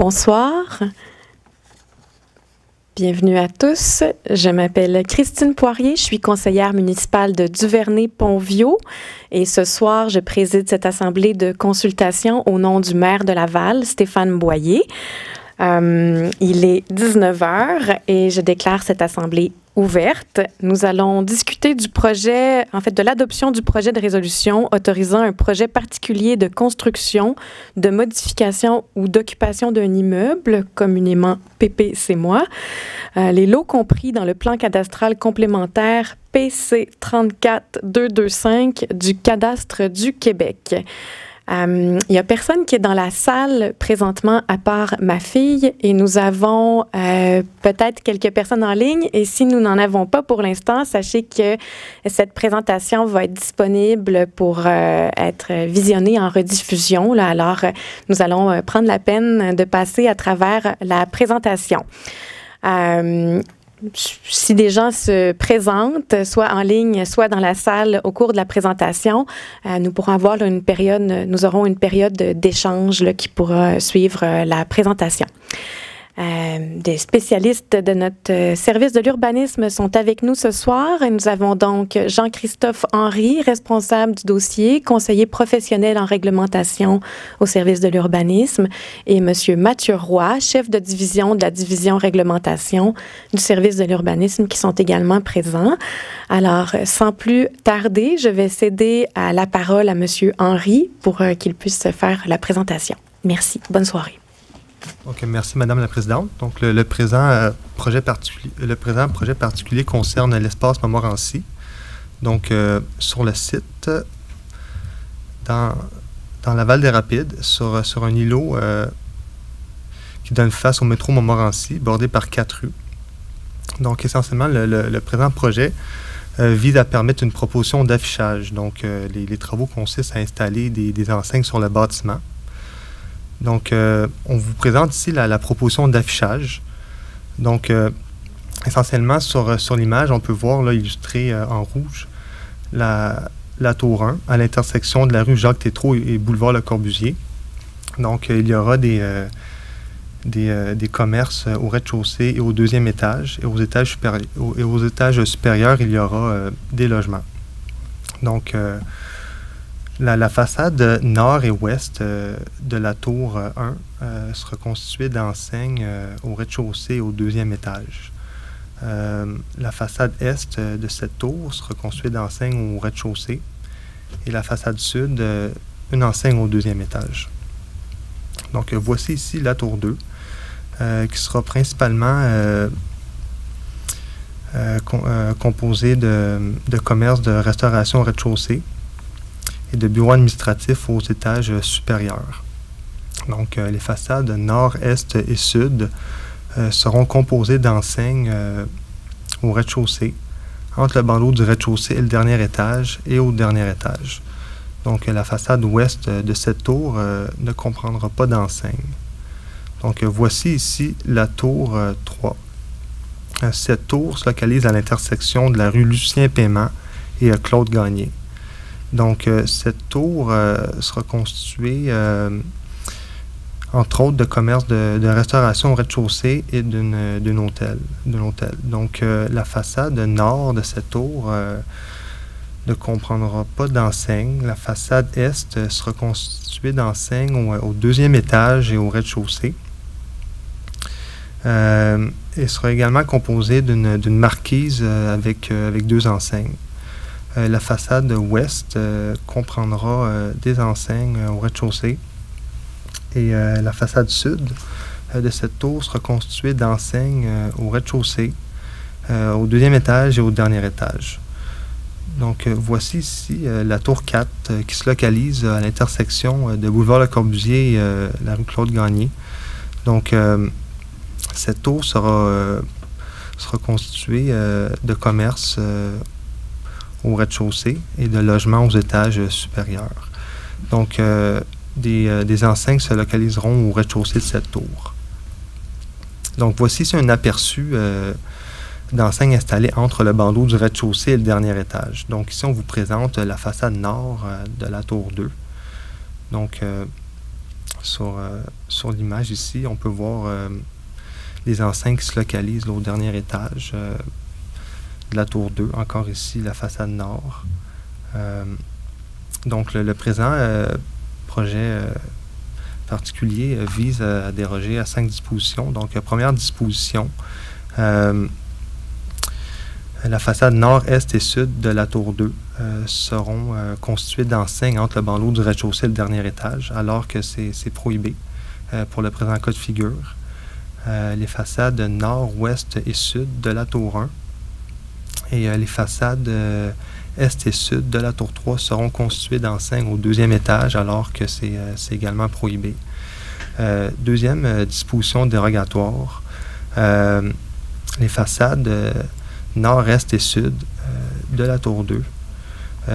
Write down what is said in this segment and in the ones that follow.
Bonsoir. Bienvenue à tous. Je m'appelle Christine Poirier, je suis conseillère municipale de Duvernay-Pontvio et ce soir, je préside cette assemblée de consultation au nom du maire de Laval, Stéphane Boyer. Il est 19 heures et je déclare cette assemblée ouverte. Nous allons discuter du projet, en fait, de l'adoption du projet de résolution autorisant un projet particulier de construction, de modification ou d'occupation d'un immeuble, communément PPC-moi. Les lots compris dans le plan cadastral complémentaire PC 34225 du cadastre du Québec. Il n'y a personne qui est dans la salle présentement à part ma fille et nous avons peut-être quelques personnes en ligne et si nous n'en avons pas pour l'instant, sachez que cette présentation va être disponible pour être visionnée en rediffusion. Là, alors, nous allons prendre la peine de passer à travers la présentation. Si des gens se présentent, soit en ligne, soit dans la salle au cours de la présentation, nous pourrons avoir là, nous aurons une période d'échange là, qui pourra suivre la présentation. Des spécialistes de notre service de l'urbanisme sont avec nous ce soir. Et nous avons donc Jean-Christophe Henry, responsable du dossier, conseiller professionnel en réglementation au service de l'urbanisme, et M. Mathieu Roy, chef de division de la division réglementation du service de l'urbanisme, qui sont également présents. Alors, sans plus tarder, je vais céder la parole à M. Henry pour qu'il puisse faire la présentation. Merci. Bonne soirée. Donc, merci, Madame la Présidente. Donc, le présent projet particulier concerne l'espace Montmorency. Donc, sur le site, dans la Val-des-Rapides, sur un îlot qui donne face au métro Montmorency, bordé par 4 rues. Donc, essentiellement, le présent projet vise à permettre une proposition d'affichage. Donc, les travaux consistent à installer des enseignes sur le bâtiment. Donc, on vous présente ici la proposition d'affichage. Donc, essentiellement, sur l'image, on peut voir là, illustré en rouge la tour 1 à l'intersection de la rue Jacques-Tétrault et boulevard Le Corbusier. Donc, il y aura des commerces au rez-de-chaussée et au deuxième étage. Et aux étages supérieurs, il y aura des logements. Donc, la façade nord et ouest de la tour 1 sera constituée d'enseignes au rez-de-chaussée et au deuxième étage. La façade est de cette tour sera constituée d'enseignes au rez-de-chaussée et la façade sud, une enseigne au deuxième étage. Donc, voici ici la tour 2 qui sera principalement composée de commerces de restauration au rez-de-chaussée et de bureaux administratifs aux étages supérieurs. Donc, les façades nord, est et sud seront composées d'enseignes au rez-de-chaussée, entre le bandeau du rez-de-chaussée et le dernier étage et au dernier étage. Donc, la façade ouest de cette tour ne comprendra pas d'enseigne. Donc, voici ici la tour 3. Cette tour se localise à l'intersection de la rue Lucien-Paiement et Claude Gagné. Donc, cette tour sera constituée, entre autres, de commerces de restauration au rez-de-chaussée et d'un hôtel. Donc, la façade nord de cette tour ne comprendra pas d'enseigne. La façade est sera constituée d'enseignes au deuxième étage et au rez-de-chaussée. Et sera également composée d'une marquise avec 2 enseignes. La façade ouest comprendra des enseignes au rez-de-chaussée et la façade sud de cette tour sera constituée d'enseignes au rez-de-chaussée, au deuxième étage et au dernier étage. Donc, voici ici la tour 4 qui se localise à l'intersection de boulevard Le Corbusier et la rue Claude Gagné. Donc, cette tour sera constituée de commerces au rez-de-chaussée et de logements aux étages supérieurs. Donc, des enseignes se localiseront au rez-de-chaussée de cette tour. Donc, voici un aperçu d'enseignes installées entre le bandeau du rez-de-chaussée et le dernier étage. Donc, ici, on vous présente la façade nord de la tour 2. Donc, sur l'image ici, on peut voir les enseignes qui se localisent là, au dernier étage de la tour 2, encore ici, la façade nord. Donc, le présent projet particulier vise à déroger à 5 dispositions. Donc, première disposition, la façade nord, est et sud de la tour 2 seront constituées d'enseignes entre le banlieue du rez-de-chaussée et le dernier étage, alors que c'est prohibé pour le présent cas de figure. Les façades nord, ouest et sud de la tour 1 et les façades est et sud de la tour 3 seront constituées d'enseignes au deuxième étage, alors que c'est également prohibé. Deuxième disposition dérogatoire, les façades nord, est et sud de la tour 2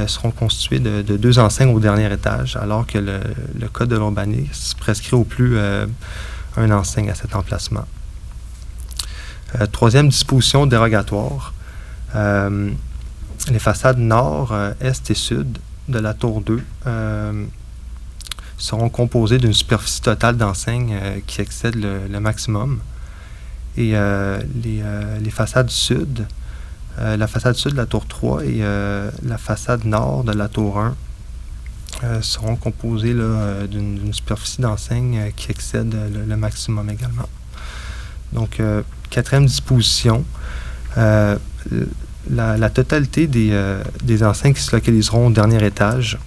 seront constituées de 2 enseignes au dernier étage, alors que le Code de l'urbanisme prescrit au plus un enseigne à cet emplacement. Troisième disposition dérogatoire, les façades nord, est et sud de la tour 2 seront composées d'une superficie totale d'enseignes qui excède le maximum. Et les façades sud, la façade sud de la tour 3 et la façade nord de la tour 1 seront composées d'une superficie d'enseigne qui excède le maximum également. Donc, quatrième disposition, la totalité des enseignes qui se localiseront au dernier étage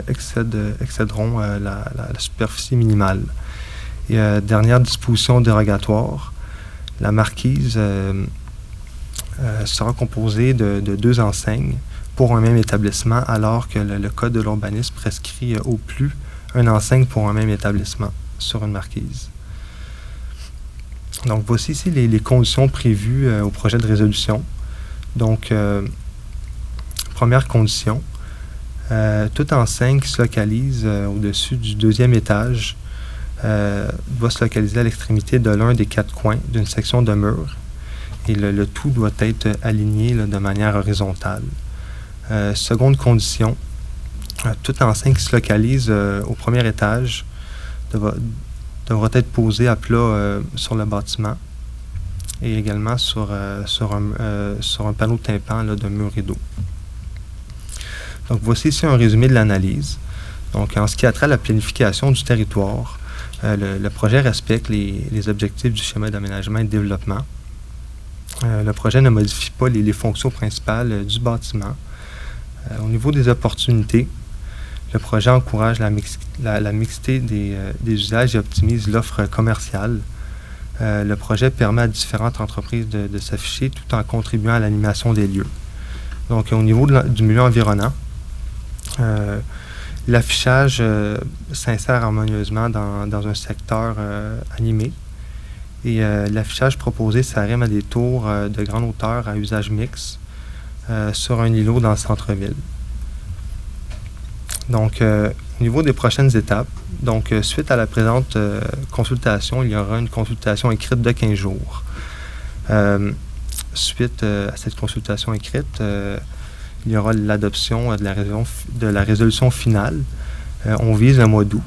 excéderont la superficie minimale. Et dernière disposition dérogatoire, la marquise sera composée de 2 enseignes pour un même établissement, alors que le Code de l'urbanisme prescrit au plus une enseigne pour un même établissement sur une marquise. Donc, voici ici les conditions prévues au projet de résolution. Donc, première condition, toute enseigne qui se localise au-dessus du deuxième étage va se localiser à l'extrémité de l'un des 4 coins d'une section de mur, et le tout doit être aligné de manière horizontale. Seconde condition, toute enseigne qui se localise au premier étage devra être posée à plat sur le bâtiment et également sur un panneau de tympan de mur rideau. Donc, voici ici un résumé de l'analyse. Donc, en ce qui a trait à la planification du territoire, le projet respecte les objectifs du schéma d'aménagement et de développement. Le projet ne modifie pas les fonctions principales du bâtiment. Au niveau des opportunités, le projet encourage la mixité des usages et optimise l'offre commerciale. Le projet permet à différentes entreprises de s'afficher tout en contribuant à l'animation des lieux. Donc, au niveau du milieu environnant, l'affichage s'insère harmonieusement dans un secteur animé. Et l'affichage proposé s'arrime à des tours de grande hauteur à usage mixte sur un îlot dans le centre-ville. Donc, au niveau des prochaines étapes, donc suite à la présente consultation, il y aura une consultation écrite de 15 jours. Suite à cette consultation écrite, il y aura l'adoption de la résolution finale. On vise le mois d'août.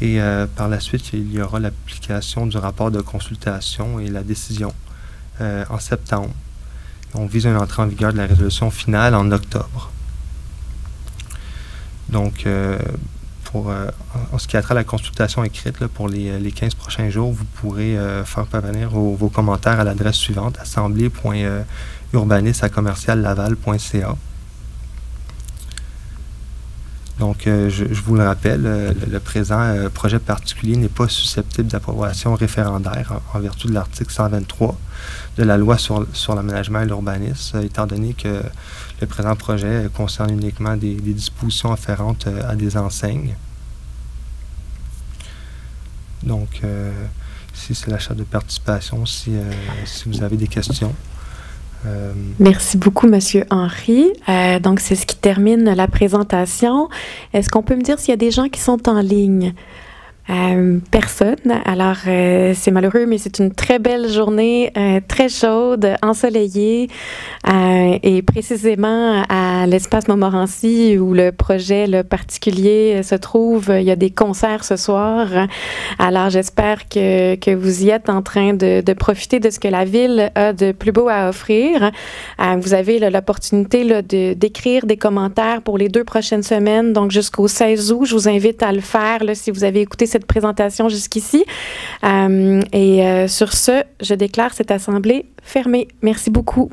Et par la suite, il y aura l'application du rapport de consultation et la décision en septembre. On vise une entrée en vigueur de la résolution finale en octobre. Donc, en ce qui a trait à la consultation écrite, là, pour les 15 prochains jours, vous pourrez faire parvenir vos commentaires à l'adresse suivante, assemblée.urbanisme@commerciallaval.ca. Donc, je vous le rappelle, le présent projet particulier n'est pas susceptible d'approbation référendaire en vertu de l'article 123 de la loi sur l'aménagement et l'urbanisme, étant donné que le présent projet concerne uniquement des dispositions afférentes à des enseignes. Donc, ici, c'est la charte de participation, si vous avez des questions. Merci beaucoup, Monsieur Henry. Donc, c'est ce qui termine la présentation. Est-ce qu'on peut me dire s'il y a des gens qui sont en ligne? personne. Alors, c'est malheureux, mais c'est une très belle journée, très chaude, ensoleillée, et précisément à l'espace Montmorency où le projet particulier se trouve. Il y a des concerts ce soir. Alors, j'espère que vous y êtes en train de profiter de ce que la ville a de plus beau à offrir. Vous avez l'opportunité d'écrire des commentaires pour les 2 prochaines semaines, donc jusqu'au 16 août. Je vous invite à le faire si vous avez écouté cette présentation jusqu'ici. Sur ce, je déclare cette assemblée fermée. Merci beaucoup.